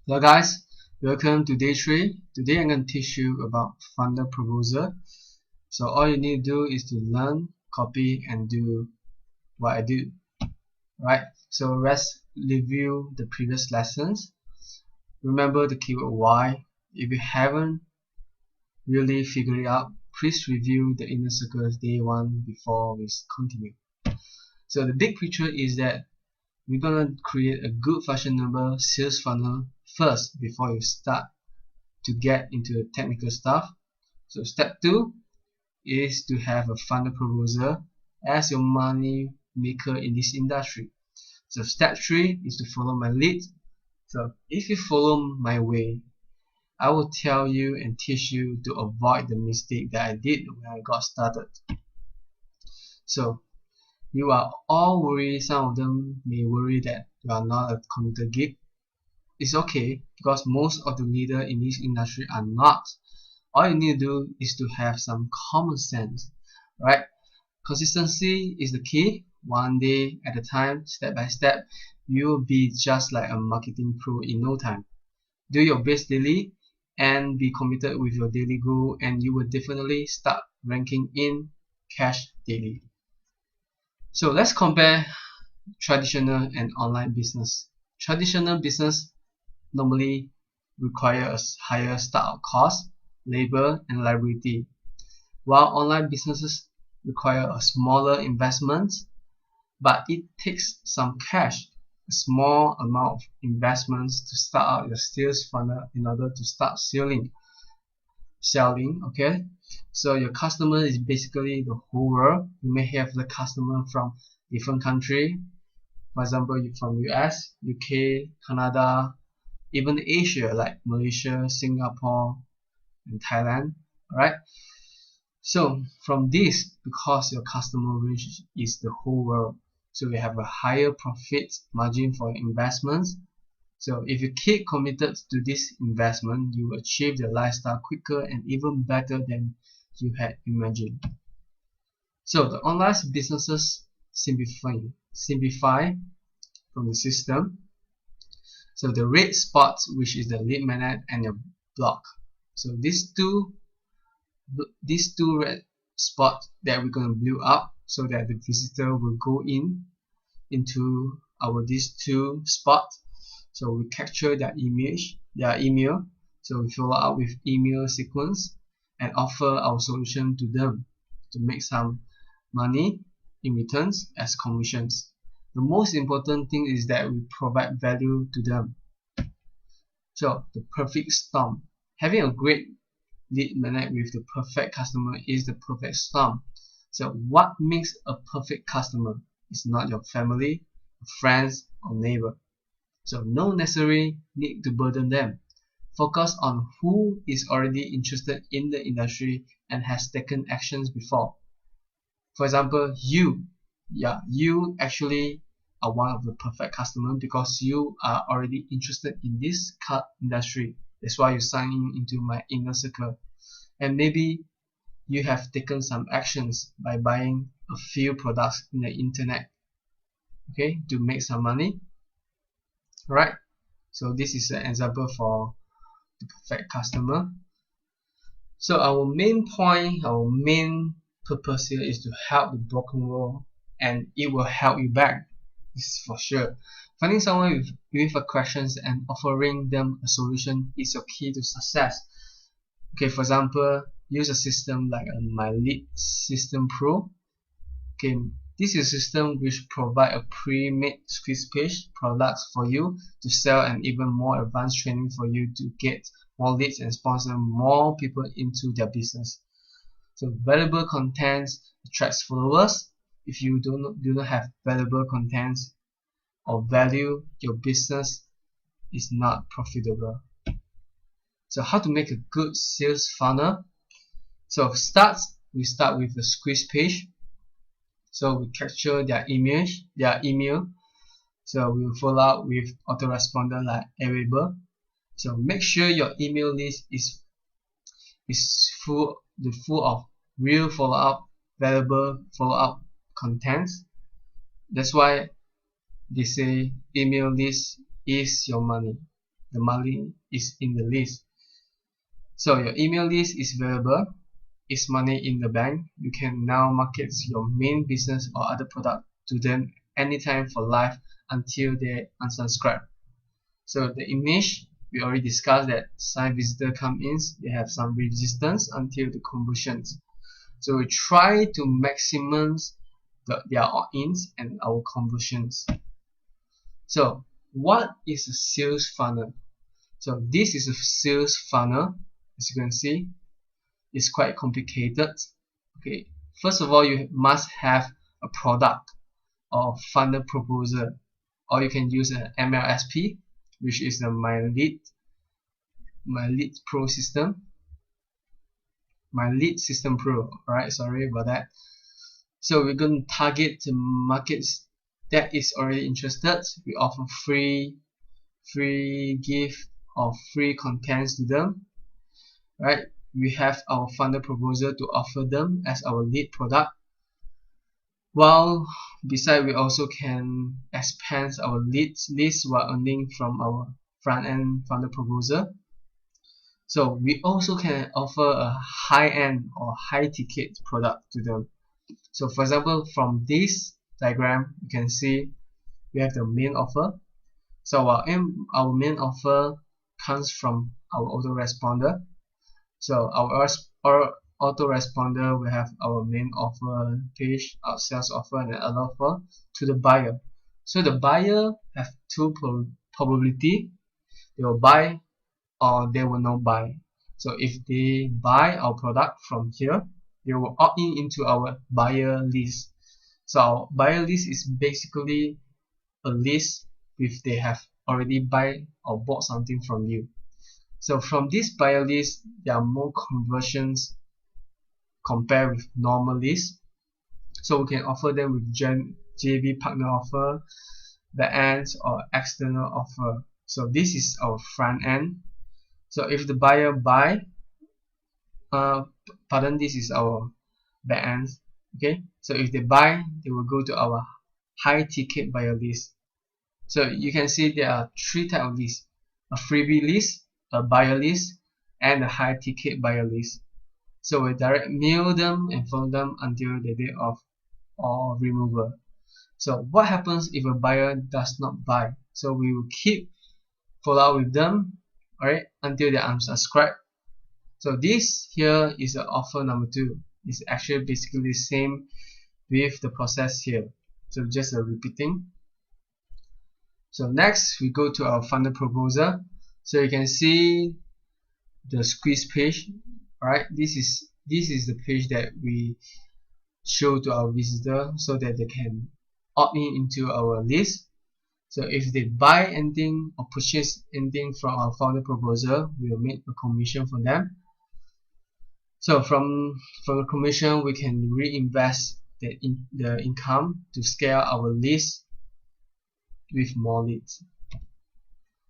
Hello guys, welcome to day 3. Today I'm going to teach you about funnel proposal. So all you need to do is to learn, copy and do what I do. Right? So let's review the previous lessons. Remember the keyword why. If you haven't really figured it out, please review the inner circles day 1 before we continue. So the big picture is that we're gonna create a good fashionable sales funnel first before you start to get into the technical stuff. So step 2 is to have a funnel proposal as your money maker in this industry. So step 3 is to follow my lead. So if you follow my way, I will tell you and teach you to avoid the mistake that I did when I got started. So you are all worried, some of them may worry that you are not a computer geek. It's okay because most of the leaders in this industry are not. All you need to do is to have some common sense, right? Consistency is the key. One day at a time, step by step, you will be just like a marketing pro in no time. Do your best daily and be committed with your daily goal, and you will definitely start ranking in cash daily. So let's compare traditional and online business. Traditional business normally require a higher startup cost, labor and liability, while online businesses require a smaller investment, but it takes some cash, a small amount of investments to start out your sales funnel in order to start selling. Okay, so your customer is basically the whole world. You may have the customer from different country, for example from US, UK, Canada, even Asia like Malaysia, Singapore and Thailand. Alright, so from this, because your customer range is the whole world, so you have a higher profit margin for your investments. So if you keep committed to this investment, you will achieve the lifestyle quicker and even better than you had imagined. So the online businesses simplify from the system. So the red spots, which is the lead magnet and your block. So these two red spots that we're going to blue up so that the visitor will go into these two spots. So we capture their email. So we follow up with email sequence and offer our solution to them to make some money in returns as commissions. The most important thing is that we provide value to them. So the perfect storm. Having a great lead magnet with the perfect customer is the perfect storm. So what makes a perfect customer is not your family, friends or neighbor. So no necessary need to burden them. Focus on who is already interested in the industry and has taken actions before. For example, you actually are one of the perfect customer because you are already interested in this car industry. That's why you sign into my inner circle. And maybe you have taken some actions by buying a few products in the internet, okay, to make some money. Right, so this is an example for the perfect customer. So our main point, our main purpose here is to help the broken world, and it will help you back. This is for sure. Finding someone with a questions and offering them a solution is your key to success. Okay, for example, use a system like My Lead System Pro. Okay, this is a system which provide a pre-made squeeze page products for you to sell and even more advanced training for you to get more leads and sponsor more people into their business. So valuable contents attracts followers. If you do not have valuable contents or value, your business is not profitable. So how to make a good sales funnel? So we start with the squeeze page. So we capture their email. So we will follow up with autoresponder like Aweber. So make sure your email list is full of real follow-up, valuable follow-up contents. That's why they say email list is your money. the money is in the list. So your email list is valuable, is money in the bank. You can now market your main business or other product to them anytime for life until they unsubscribe. So the image, we already discussed that site visitor come in, they have some resistance until the conversions. So we try to maximize their opt-ins and our conversions. So what is a sales funnel? So this is a sales funnel. As you can see, it's quite complicated. Okay, first of all, you must have a product or funnel proposal, or you can use an MLSP, which is the My Lead Pro system. My Lead System Pro. Alright, sorry about that. So we're going to target the markets that is already interested. We offer free gift or free contents to them. Right? We have our funnel proposal to offer them as our lead product. While besides, we also can expand our leads list while earning from our front end funnel proposal. So we also can offer a high-end or high-ticket product to them. So for example, from this diagram, you can see we have the main offer. So our main offer comes from our autoresponder. So our autoresponder will have our main offer page, our sales offer, and another offer to the buyer. So the buyer have two probability: they will buy or they will not buy. So if they buy our product from here, they will opt in into our buyer list. So our buyer list is basically a list if they have already buy or bought something from you. So from this buyer list, there are more conversions compared with normal list. So we can offer them with JV partner offer, the ends or external offer. So this is our front end. So if the buyer buy, this is our back end. Okay, so if they buy, they will go to our high ticket buyer list. So you can see there are three types of lists: a freebie list, a buyer list, and a high ticket buyer list. So we direct mail them and follow them until the day of or removal. So what happens if a buyer does not buy? So we will keep follow with them, alright, until they unsubscribe. So this here is the offer number 2. It's actually basically the same with the process here. So just repeating. So next we go to our funnel proposal. So you can see the squeeze page. Alright, this is the page that we show to our visitor so that they can opt in into our list. So if they buy anything or purchase anything from our funnel proposal, we will make a commission for them. So from the commission, we can reinvest the income to scale our list with more leads.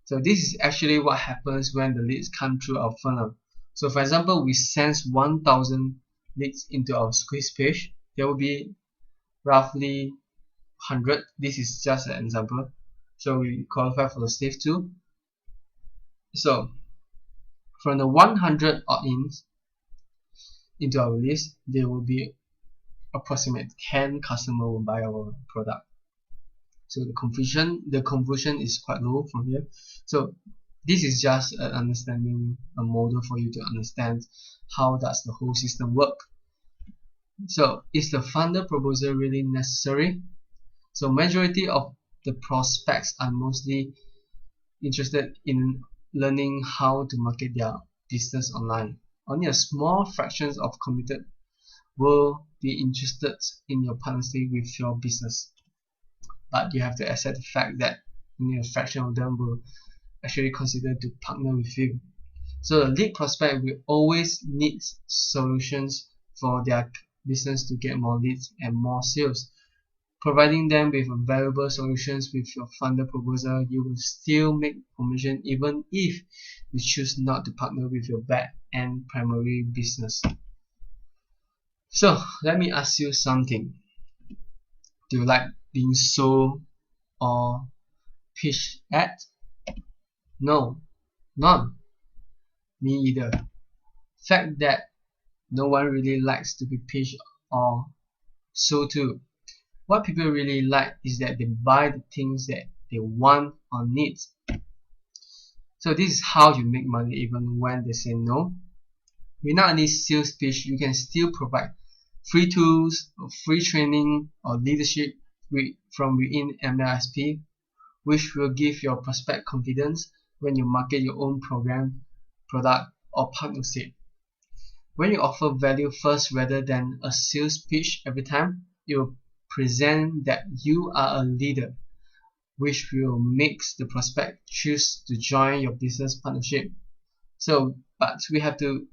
So this is actually what happens when the leads come through our funnel. So for example, we send 1,000 leads into our squeeze page. There will be roughly 100. This is just an example. So we qualify for the stage 2. So from the 100 opt-ins into our list, there will be approximately 10 customers will buy our product. So the conversion is quite low from here. So this is just an understanding, a model for you to understand how does the whole system work. So is the funnel proposal really necessary? So majority of the prospects are mostly interested in learning how to market their business online. Only a small fraction of committed will be interested in your partnership with your business. But you have to accept the fact that only a fraction of them will actually consider to partner with you. So the lead prospect will always need solutions for their business to get more leads and more sales. Providing them with valuable solutions with your funnel proposal, you will still make commission even if you choose not to partner with your back-end primary business. So let me ask you something. Do you like being sold or pitched at? No, None. Me either. Fact that no one really likes to be pitched or so too. What people really like is that they buy the things that they want or need. So this is how you make money even when they say no. Without any sales pitch, you can still provide free tools, or free training, or leadership from within MLSP, which will give your prospect confidence when you market your own program, product, or partnership. When you offer value first rather than a sales pitch every time, you present that you are a leader, which will make the prospect choose to join your business partnership. So, but we have to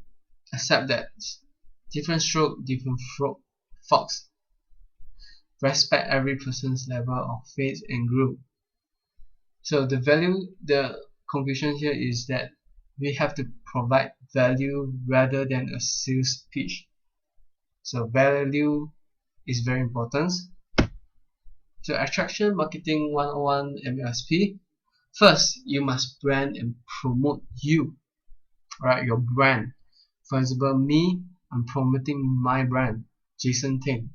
accept that different stroke, different fox. Respect every person's level of faith and group. So the conclusion here is that we have to provide value rather than a sales pitch. So value is very important. So attraction marketing 101 MLSP. First, you must brand and promote you, right? Your brand. For example, me, I'm promoting my brand, Jason Ting.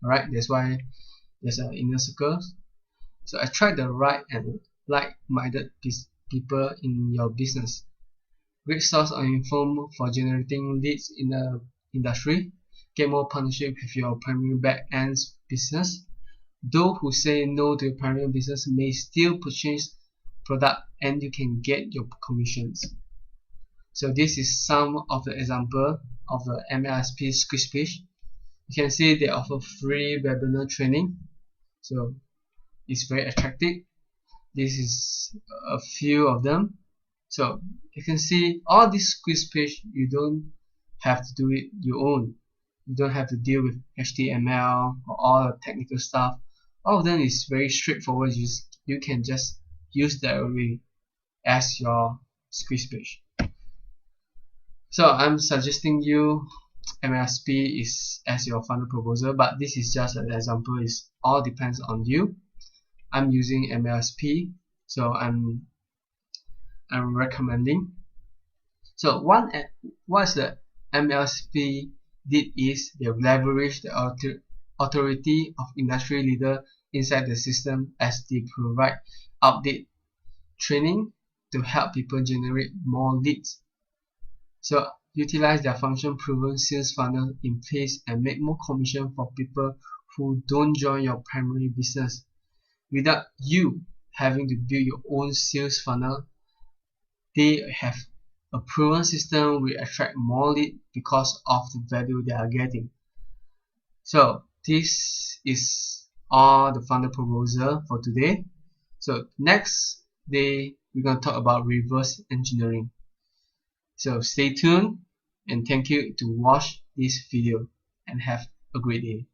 Alright, that's why there's an inner circle. So attract the right and like-minded people in your business. Great source of info for generating leads in the industry. Get more partnership with your primary back-end business. Those who say no to your primary business may still purchase product and you can get your commissions. So this is some of the example of the MLSP squeeze pitch. You can see they offer free webinar training. So it's very attractive. This is a few of them. So you can see all this squeeze pitch, you don't have to do it your own. You don't have to deal with HTML or all the technical stuff. All of them is very straightforward. You can just use that way as your squeeze pitch. So I'm suggesting you MLSP is as your funnel proposal, but this is just an example. It all depends on you. I'm using MLSP, so I'm recommending. So what the MLSP did is they leverage the authority of industry leader inside the system as they provide update training to help people generate more leads. So utilize their function proven sales funnel in place and make more commission for people who don't join your primary business. Without you having to build your own sales funnel, they have a proven system will attract more leads because of the value they are getting. So this is all the funnel proposal for today. So next day we're going to talk about reverse engineering. So stay tuned and thank you to watch this video and have a great day.